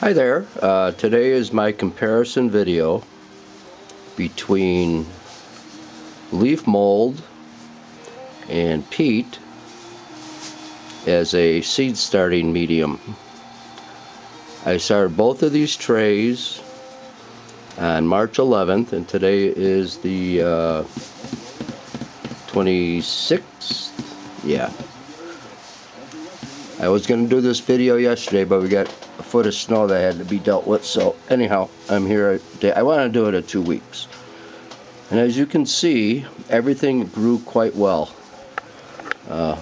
Hi there. Today is my comparison video between leaf mold and peat as a seed starting medium. I started both of these trays on March 11th, and today is the 26th. Yeah. I was going to do this video yesterday, but we got a foot of snow that had to be dealt with, so anyhow, I'm here today. I want to do it at 2 weeks. And as you can see, everything grew quite well.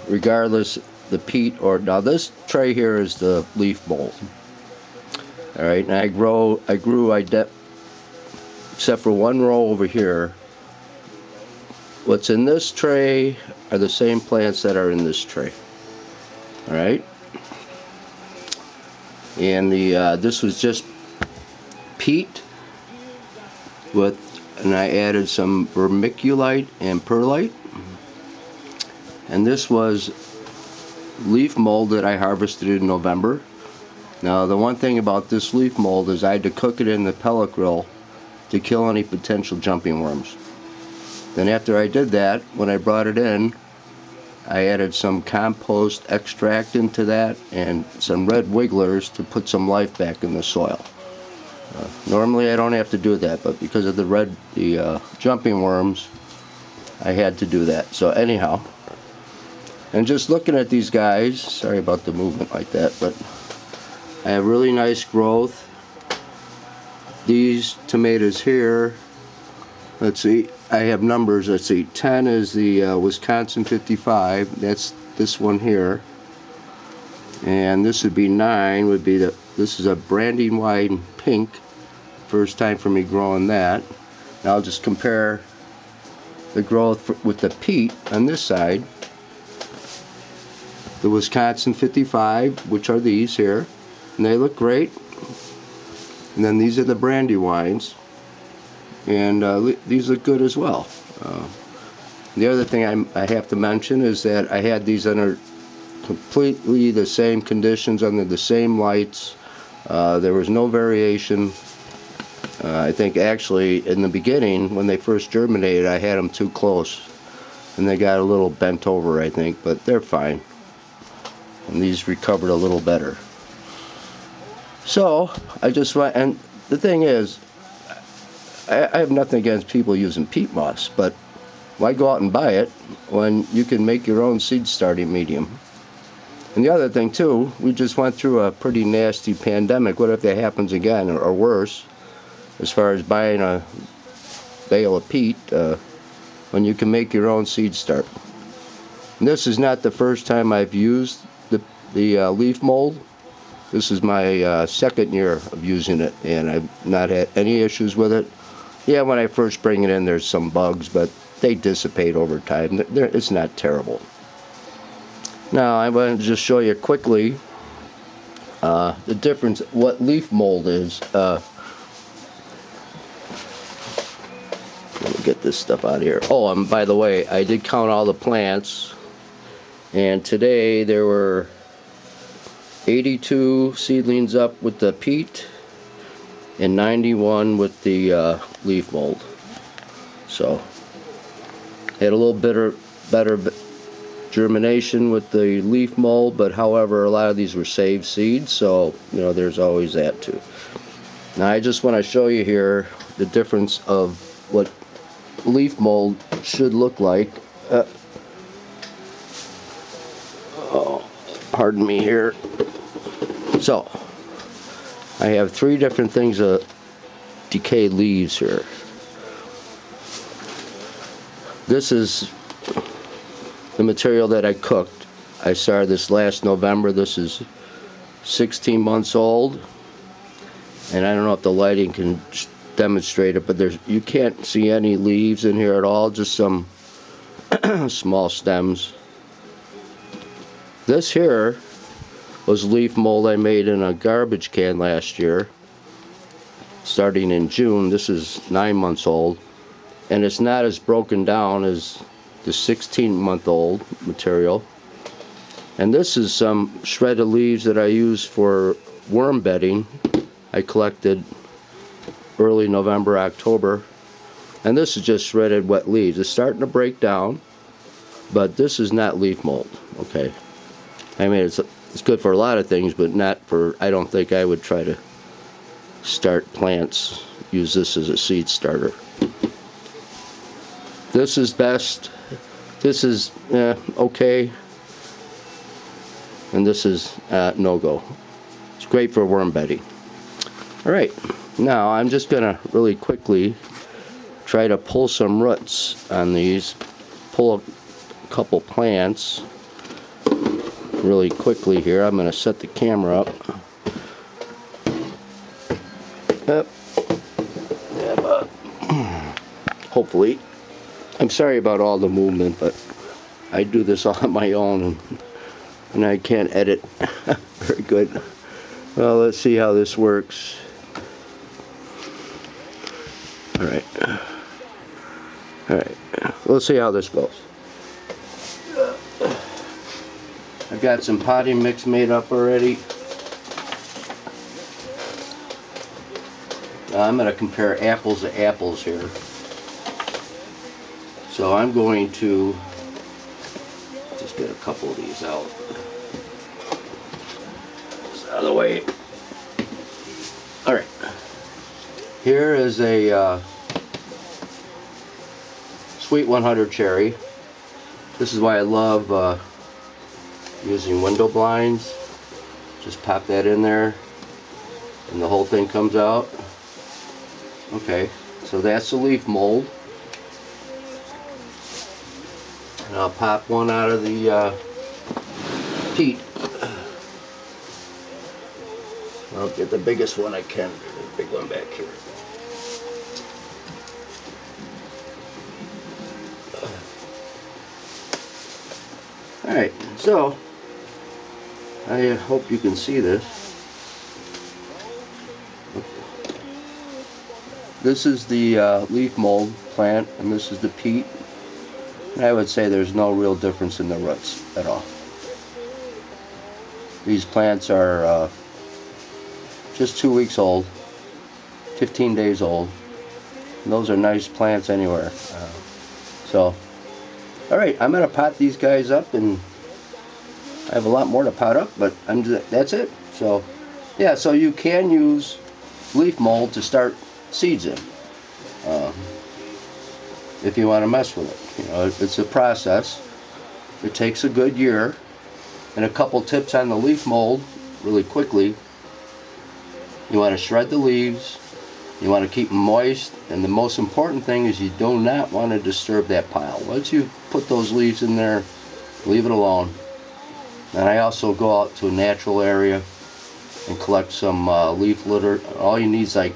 Regardless the peat or, now this tray here is the leaf mold. Alright, and I grew, except for one row over here. What's in this tray are the same plants that are in this tray. Alright, and this was just peat and I added some vermiculite and perlite, and this was leaf mold that I harvested in November. Now the one thing about this leaf mold is I had to cook it in the pellet grill to kill any potential jumping worms. Then after I did that, when I brought it in, I added some compost extract into that and some red wigglers to put some life back in the soil. Normally I don't have to do that, but because of the jumping worms, I had to do that. So anyhow, and just looking at these guys, sorry about the movement like that, but I have really nice growth. These tomatoes here, let's see, I have numbers. Let's see, 10 is the Wisconsin 55. That's this one here, and this would be 9. Would be this is a Brandywine pink. First time for me growing that. Now I'll just compare the growth with the peat on this side. The Wisconsin 55, which are these here, and they look great. And then these are the Brandywines, and these look good as well. The other thing I have to mention is that I had these under completely the same conditions, under the same lights. There was no variation. I think actually in the beginning, when they first germinated, I had them too close and they got a little bent over, I think, but they're fine. And these recovered a little better. So I just went, and the thing is, I have nothing against people using peat moss, but why go out and buy it when you can make your own seed starting medium? And the other thing too, we just went through a pretty nasty pandemic. What if that happens again, or worse, as far as buying a bale of peat when you can make your own seed start? And this is not the first time I've used the leaf mold. This is my second year of using it, and I've not had any issues with it. Yeah, when I first bring it in, there's some bugs, but they dissipate over time. It's not terrible. Now, I want to just show you quickly the difference, what leaf mold is. Let me get this stuff out of here. Oh, and by the way, I did count all the plants, and today there were 82 seedlings up with the peat and 91 with the leaf mold. So had a little better germination with the leaf mold, but however, a lot of these were saved seeds, so you know, there's always that too. Now I just want to show you here the difference of what leaf mold should look like. Oh, pardon me here. So I have 3 different things of decayed leaves here. This is the material that I cooked. I started this last November. This is 16 months old, and I don't know if the lighting can demonstrate it, but you can't see any leaves in here at all, just some small stems. This here was leaf mold I made in a garbage can last year, starting in June. This is 9 months old, and it's not as broken down as the 16-month-old material. And this is some shredded leaves that I use for worm bedding I collected early November, October. And this is just shredded wet leaves. It's starting to break down, but this is not leaf mold, okay? I mean, it's good for a lot of things, but not for, I don't think I would try to start plants, use this as a seed starter. This is best. This is okay. And this is no-go. It's great for worm bedding. All right, now I'm just gonna really quickly try to pull some roots on these. Pull a couple plants really quickly here. I'm gonna set the camera up. Yep. Yeah, but hopefully. I'm sorry about all the movement, but I do this all on my own, and I can't edit very good. Well, let's see how this works. Alright. Alright. Let's see how this goes. I've got some potting mix made up already. I'm going to compare apples to apples here. So I'm going to just get a couple of these out. Just out of the way. Alright. Here is a Sweet 100 cherry. This is why I love using window blinds. Just pop that in there and the whole thing comes out. Okay, so that's the leaf mold. And I'll pop one out of the peat. I'll get the biggest one I can. There's a big one back here. Alright, so I hope you can see this. This is the leaf mold plant, and this is the peat. And I would say there's no real difference in the roots at all. These plants are just 2 weeks old, 15 days old. And those are nice plants anywhere. Alright, I'm going to pot these guys up, and I have a lot more to pot up, but that's it. So, yeah, so you can use leaf mold to start seeds in. If you want to mess with it. You know, it's a process. It takes a good year. And a couple tips on the leaf mold, really quickly. You want to shred the leaves. You want to keep them moist, and the most important thing is you do not want to disturb that pile. Once you put those leaves in there, leave it alone. And I also go out to a natural area and collect some leaf litter. All you need is like,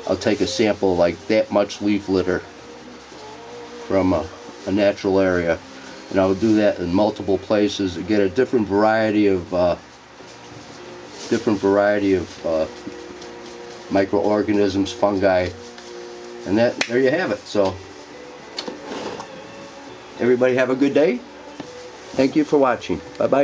I'll take a sample like that much leaf litter from a natural area, and I would do that in multiple places to get a different variety of microorganisms, fungi, and there you have it. So everybody have a good day. Thank you for watching. Bye bye now.